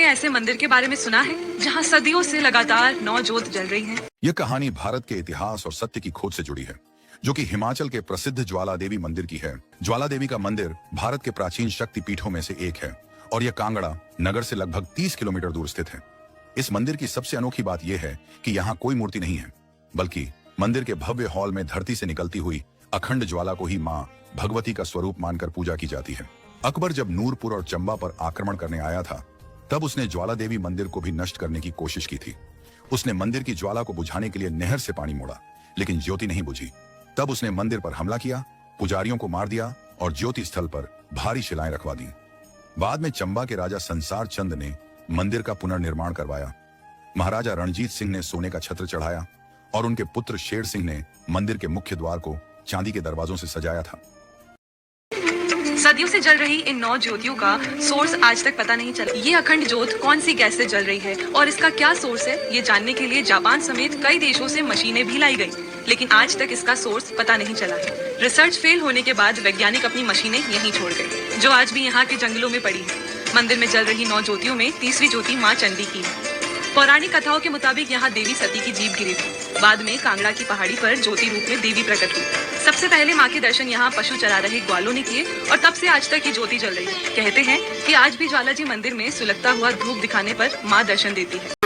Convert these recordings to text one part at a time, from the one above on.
ऐसे मंदिर के बारे में सुना है जहां सदियों से लगातार 9 ज्योत जल रही हैं? यह कहानी भारत के इतिहास और सत्य की खोज से जुड़ी है, जो कि हिमाचल के प्रसिद्ध ज्वाला देवी मंदिर की है। ज्वाला देवी का मंदिर भारत के प्राचीन शक्ति पीठों में से एक है और यह कांगड़ा नगर से लगभग 30 किलोमीटर दूर स्थित है। इस मंदिर की सबसे अनोखी बात यह है कि यहाँ कोई मूर्ति नहीं है, बल्कि मंदिर के भव्य हॉल में धरती से निकलती हुई अखंड ज्वाला को ही माँ भगवती का स्वरूप मानकर पूजा की जाती है। अकबर जब नूरपुर और चंबा पर आक्रमण करने आया था, तब उसने ज्वाला देवी मंदिर को भी नष्ट करने की कोशिश की थी। उसने मंदिर की ज्वाला को बुझाने के लिए नहर से पानी मोड़ा, लेकिन ज्योति नहीं बुझी। तब उसने मंदिर पर हमला किया, पुजारियों को मार दिया और ज्योति स्थल पर भारी शिलाएं रखवा दी। बाद में चंबा के राजा संसार चंद ने मंदिर का पुनर्निर्माण करवाया। महाराजा रणजीत सिंह ने सोने का छत्र चढ़ाया और उनके पुत्र शेर सिंह ने मंदिर के मुख्य द्वार को चांदी के दरवाजों से सजाया था। सदियों से जल रही इन 9 ज्योतियों का सोर्स आज तक पता नहीं चला। ये अखंड ज्योत कौन सी गैस से जल रही है और इसका क्या सोर्स है, ये जानने के लिए जापान समेत कई देशों से मशीनें भी लाई गई, लेकिन आज तक इसका सोर्स पता नहीं चला है। रिसर्च फेल होने के बाद वैज्ञानिक अपनी मशीनें यहीं छोड़ गए, जो आज भी यहाँ के जंगलों में पड़ी है। मंदिर में जल रही 9 ज्योतियों में तीसरी ज्योति माँ चंडी की है। पौराणिक कथाओं के मुताबिक यहाँ देवी सती की जीभ गिरी थी। बाद में कांगड़ा की पहाड़ी पर ज्योति रूप में देवी प्रकट हुई। सबसे पहले माँ के दर्शन यहाँ पशु चरा रहे ग्वालों ने किए और तब से आज तक ये ज्योति जल रही है। कहते हैं कि आज भी ज्वाला जी मंदिर में सुलगता हुआ धूप दिखाने पर माँ दर्शन देती है।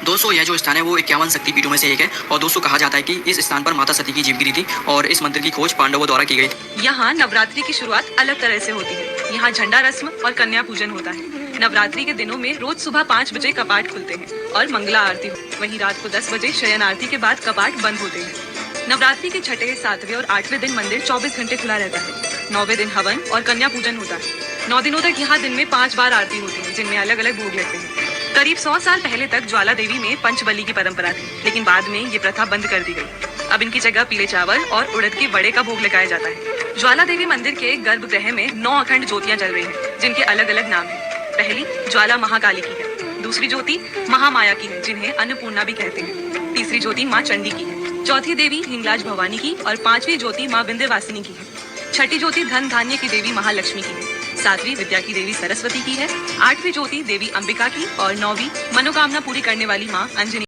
दोस्तों, यह जो स्थान है वो 51 शक्ति पीठों में से एक है और दोस्तों कहा जाता है कि इस स्थान पर माता सती की जीभ गिरी थी और इस मंदिर की खोज पांडवों द्वारा की गई थी। यहाँ नवरात्रि की शुरुआत अलग तरह से होती है। यहाँ झंडा रस्म और कन्या पूजन होता है। नवरात्रि के दिनों में रोज सुबह 5 बजे कपाट खुलते हैं और मंगला आरती हो। वहीं रात को 10 बजे शयन आरती के बाद कपाट बंद होते हैं। नवरात्रि के छठे, 7वें और 8वें दिन मंदिर 24 घंटे खुला रहता है। 9वें दिन हवन और कन्या पूजन होता है। 9 दिनों तक यहाँ दिन में 5 बार आरती होती है, जिनमें अलग अलग भोग लगते हैं। करीब 100 साल पहले तक ज्वाला देवी में पंचबली की परंपरा थी, लेकिन बाद में ये प्रथा बंद कर दी गई। अब इनकी जगह पीले चावल और उड़द के वड़े का भोग लगाया जाता है। ज्वाला देवी मंदिर के गर्भगृह में 9 अखंड ज्योतियां जल रही हैं, जिनके अलग अलग नाम हैं। पहली ज्वाला महाकाली की है, दूसरी ज्योति महामाया की है, जिन्हें अन्नपूर्णा भी कहते हैं, तीसरी ज्योति माँ चंडी की है, चौथी देवी हिंगलाज भवानी की और 5वीं ज्योति माँ विंध्यवासिनी की है। छठी ज्योति धन धान्य की देवी महालक्ष्मी की है, 7वीं विद्या की देवी सरस्वती की है, 8वीं ज्योति देवी अंबिका की और 9वीं मनोकामना पूरी करने वाली माँ अंजनी